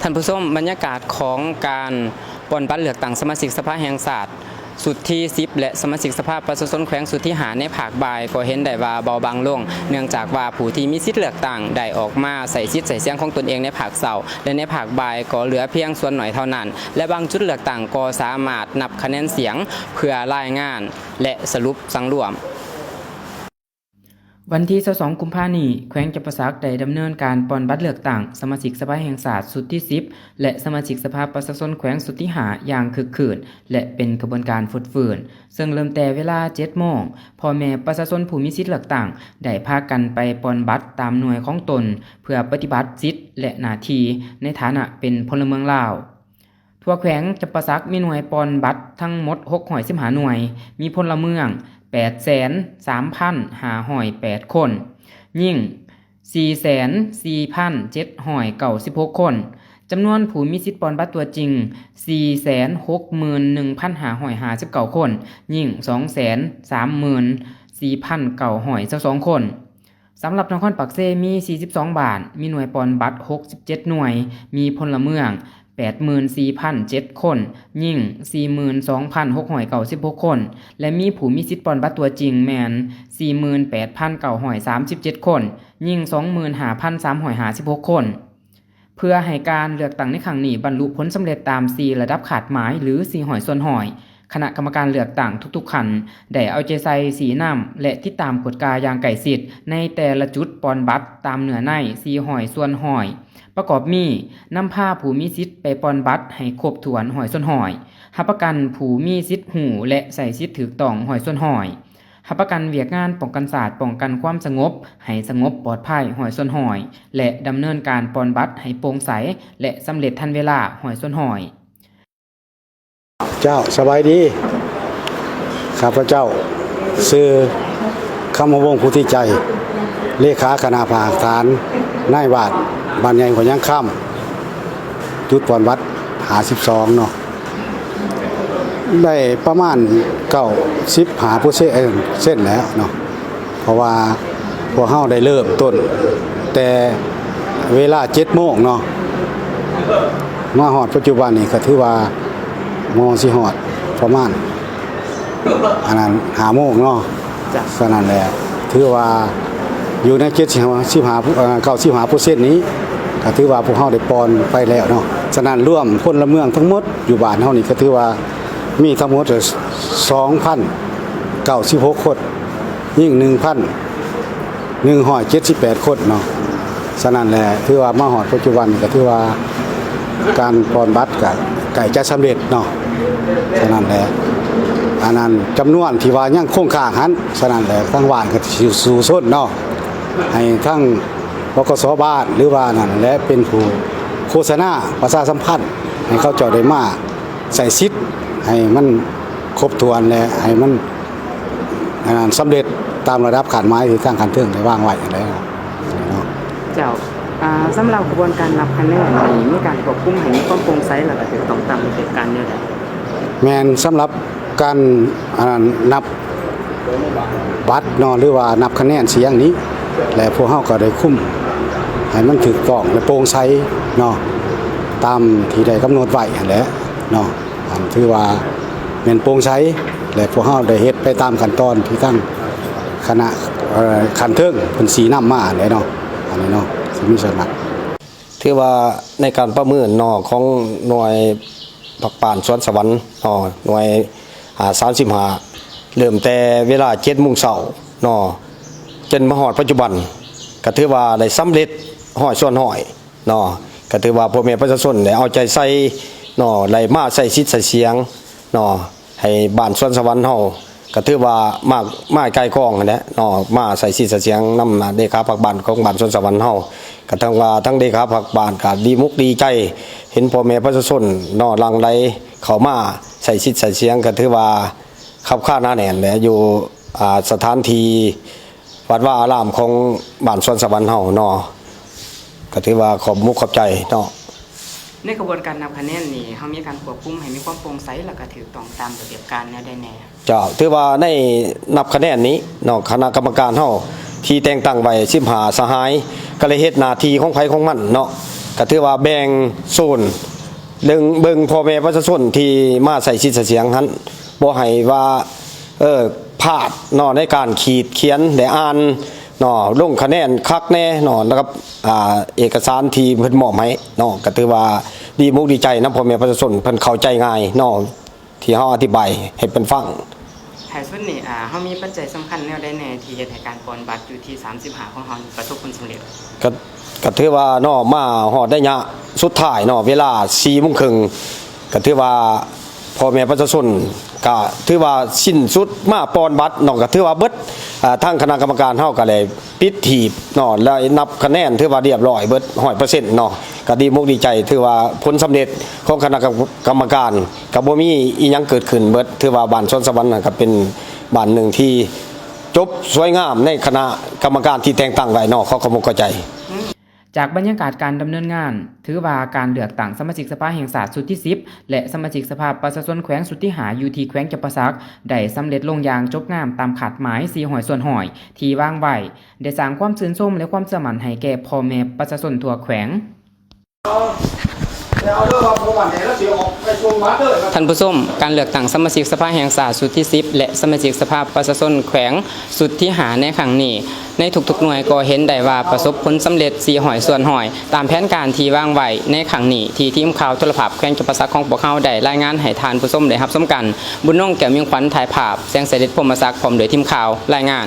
ท่านผู้ชมบรรยากาศของการปนบัตรเลือกตั้งสมาชิกสภาแห่งชาติสุดที่10และสมาชิกสภาประชาชนแขวงสุดที่หาในภาคบ่ายก็เห็นได้ว่าเบาบางลงเนื่องจากว่าผู้ที่มีสิทธิ์เลือกตั้งได้ออกมาใส่สิทธิ์ใส่เสียงของตนเองในภาคเสาร์และในภาคบ่ายก็เหลือเพียงส่วนหน่อยเท่านั้นและบางจุดเลือกตั้งก็สามารถนับคะแนนเสียงเพื่อรายงานและสรุปสังรวมวันที่22กุมภาพันธ์นี้แขวงจำปาสักได้ดำเนินการปอนบัตรเลือกตั้งสมาชิกสภาแห่งชาติสุดที่10และสมาชิกสภาประชาชนแขวงสุดที่5อย่างคึกคืนและเป็นกระบวนการฟุดฟื้นซึ่งเริ่มแต่เวลา 7 โมงพ่อแม่ประชาชนผู้มีสิทธิ์เลือกตั้งได้พากันไปปอนบัตรตามหน่วยของตนเพื่อปฏิบัติสิทธิ์และหน้าที่ในฐานะเป็นพลเมืองลาวทั่วแขวงจำปาสักมีหน่วยปอนบัตรทั้งหมด615หน่วยมีพลเมือง8,3,508 คนยิ่ง 44,796 คนจำนวนผู้มีสิทธิ์ปอนบัตรตัวจริง 461,559 คนยิ่ง 234,922 คนสำหรับนครปักเซมี42บ้านมีหน่วยปอนบัตร67หน่วยมีพลเมือง84,007 คนยิ่ง 42,696 คนและมีผู้มีสิทธิ์ปอนบัตรตัวจริงแม่น 48,937 คนยิ่ง 25,356 คนเพื่อให้การเลือกตั้งในครั้งนี้บรรลุผลสำเร็จตาม4ระดับขาดหมายหรือ4หอยส่วนหอยคณะกรรมการเลือกตั้งทุกๆขั้นได้เอาใจใส่สีน้ำและติดตามกฎกาอย่างใกล้ชิดในแต่ละจุดปอนบัตรตามเนื้อใน4หอยส่วนหอยประกอบมีนำพาผู้มีสิทธิ์ไปปอนบัตรให้ครบถ้วนหอยส่วนหอยรับประกันผู้มีสิทธิ์หูและใส่สิทธิ์ถูกต้องหอยส่วนหอยรับประกันเวียกงานป้องกันศาสตร์ป้องกันความสงบให้สงบปลอดภัยหอยส่วนหอยและดำเนินการปอนบัตรให้โปร่งใสและสำเร็จทันเวลาหอยส่วนหอยเจ้าสบายดีข้าพเจ้าชื่อคำวงศ์พุทธิใจเลขาคณะภาคฐานนายบาทบ้านใหญ่หัวยังค่ำจุดปอนวัด52เนาะได้ประมาณ95%แล้วเนาะเพราะว่าพวกเฮาได้เริ่มต้นแต่เวลา 7 โมงเนาะมาฮอดปัจจุบันนี้ก็ถือว่ามองสิฮอดประมาณอันนั้น5 โมงเนาะฉะนั้นแหละถือว่าอยู่ใน95% นี้ก็ถือว่าพวกเฮาได้ปอนไปแล้วเนาะฉะนั้นร่วมพลเมืองทั้งหมดอยู่บ้านเฮานี่ก็ถือว่ามีทั้งหมด 2,096 คนยิ่ง 1,178 คนเนาะฉะนั้นแหละถือว่ามาฮอดปัจจุบันก็ถือว่าการปอนบัตรก็ใกล้จะสำเร็จเนาะฉะนั้นแหละอันนั้นจำนวนที่ว่ายังคงค้างหันฉะนั้นแหละทั้งบ้านก็สิสู่ส้นเนาะให้ทั้งบกส.บ้านหรือว่านั่นและเป็นผู้โฆษณาประชาสัมพันธ์ให้เขาเจ้าได้มาใส่สิทธิ์ให้มันครบถ้วนและให้มันสำเร็จตามระดับขาดหมายที่ทางการเทิงได้วางไว้แล้วเนาะเจ้าสำหรับกระบวนการนับคะแนนนี้มีการควบคุมให้มีความโปร่งใสและก็ถูกต้องตามระเบียบการเนี่ยแหละแม่นสำหรับการนับบัตรเนาะหรือว่านับคะแนนเสียงนี้และพวกเฮาก็ได้คุมให้มันถูกต้องและโปร่งใสเนาะตามที่ได้กำหนดไว้นั่นแหละเนาะอันถือว่าแม่นโปร่งใสและพวกเฮาได้เฮ็ดไปตามขั้นตอนที่ตั้งคณะขั้นเทิงเพิ่นสีนำมาอันนี้เนาะอันนี้เนาะสิมีสนับถือว่าในการประเมินเนาะของหน่วยผักป่านสวนสวรรค์เนาะหน่วย35เริ่มแต่เวลา 7:00 นเนาะจนมาฮอดปัจจุบันก็ถือว่าได้สำเร็จห้อยส่วนห้อยเนาะก็ถือว่าพ่อแม่ประชาชนได้เอาใจใส่เนาะได้มาใส่สิทธิ์ใส่เสียงเนาะให้บ้านสวนสวรรค์เฮาก็ถือว่ามาใกล้กองนั่นแหละเนาะมาใส่สิทธิ์ใส่เสียงนำเลขาผักบ้านของบ้านสวนสวรรค์เฮาก็ทั้งว่าทั้งเลขาผักบ้านก็ดีมุกดีใจเห็นพ่อแม่ประชาชนเนาะหลั่งไหลเข้ามาใส่สิทธิ์ใส่เสียงก็ถือว่าคับค่าหน้าแน่นแหละอยู่สถานที่วัดว่าอารามของบ้านสวนสวรรค์เฮาเนาะก็ถือว่าขอบมุกขอบใจเนาะในกระบวนการนับคะแนนนี้เฮามีการควบคุมให้มีความโปร่งใสและก็ถูกต้องตามระเบียบการแนวใดแน่จ้าถือว่าในนับคะแนนนี้เนาะคณะกรรมการเฮาที่แต่งตั้งไว้15สหายก็เลยเฮ็ดหน้าที่ของไผของมันเนาะก็ ก็ถือว่าแบ่งโซนเบิ่งพ่อแม่ประชาชนที่มาใส่สิทธิ์เสียงหันบ่ให้ว่าพลาดเนาะในการขีดเขียนได้อ่านเนาะลงคะแนนคักแน่เนาะนะครับเอกสารที่เพิ่นมอบให้เนาะก็ถือว่าดีมุกดีใจนะพ่อแม่ประชาชนเพิ่นเข้าใจง่ายเนาะที่เฮาอธิบายให้เพิ่นฟัง ท้ายสุดนี่เฮามีปัจจัยสำคัญแนวใดแน่ที่เฮ็ดให้การปอนบัตรอยู่ที่35ของเฮาประสบผลสำเร็จก็ถือว่าเนาะมาฮอดได้ยะสุดท้ายเนาะเวลา 4:30 นก็ถือว่าพ่อแม่ประชาชนก็ถือว่าสิ้นสุดมาปอนบัตรเนาะก็ถือว่าเบิดทางคณะกรรมการเฮาก็เลยปิดหีบเนาะแล้วนับคะแนนถือว่าเรียบร้อยเบิด 100% เนาะก็ดีมุกดีใจถือว่าผลสำเร็จของคณะกรรมการก็บ่มีอีหยังเกิดขึ้นเบิดถือว่าบ้านชนสวรรค์ก็เป็นบ้านหนึ่งที่จบสวยงามในคณะกรรมการที่แต่งตั้งไว้เนาะเขาก็บ่เข้าใจจากบรรยากาศการดำเนินงานถือว่าการเลือกตั้งสมาชิกสภาแห่งชาติสุดที่10และสมาชิกสภาประชาชนแขวงสุดที่5อยู่ที่แขวงจำปาสักได้สำเร็จลงอย่างจบงามตามขาดหมาย4หอยส่วนหอยที่วางไว้ได้สร้างความชื่นชมและความเชื่อมั่นให้แก่พ่อแม่ประชาชนทั่วแขวงท่านผู้ชมการเลือกตั้งสมาชิกสภาแห่งชาติสุดที่10และสมาชิกสภาประชาชนแขวงสุดที่5ในครั้งนี้ในทุกๆหน่วยก็เห็นได้ว่าประสบผลสำเร็จ4หอยส่วนหอยตามแผนการที่วางไว้ในครั้งนี้ที่ทีมข่าวโทรภาพแขวงจำปาสักของพวกเราได้รายงานให้ท่านผู้ชมได้รับชมกันบุญน้องแก้วเมียงขวัญถ่ายภาพแสงเสด็จพรหมศักดิ์พร้อมด้วยทีมข่าวรายงาน